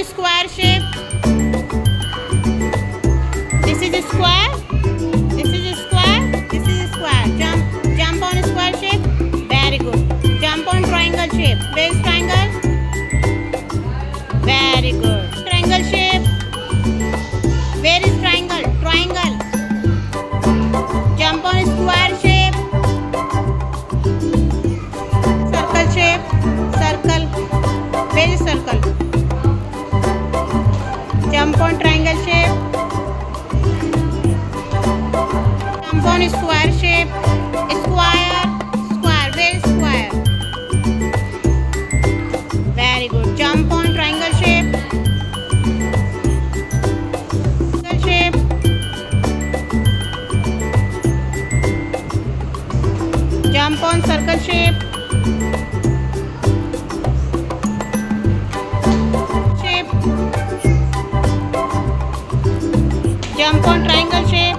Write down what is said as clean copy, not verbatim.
square shape. This is a square. This is a square. This is a square. Jump on square shape. Very good. Jump on triangle shape. Where is triangle? Very good. Triangle shape. Where is triangle? Triangle. Jump on square shape. Circle shape. Circle. Where is circle? Jump on triangle shape. Jump on square shape. Square. Square. Where is square? Very good. Jump on triangle shape. Triangle shape. Jump on circle shape. Shape. Jump on triangle shape.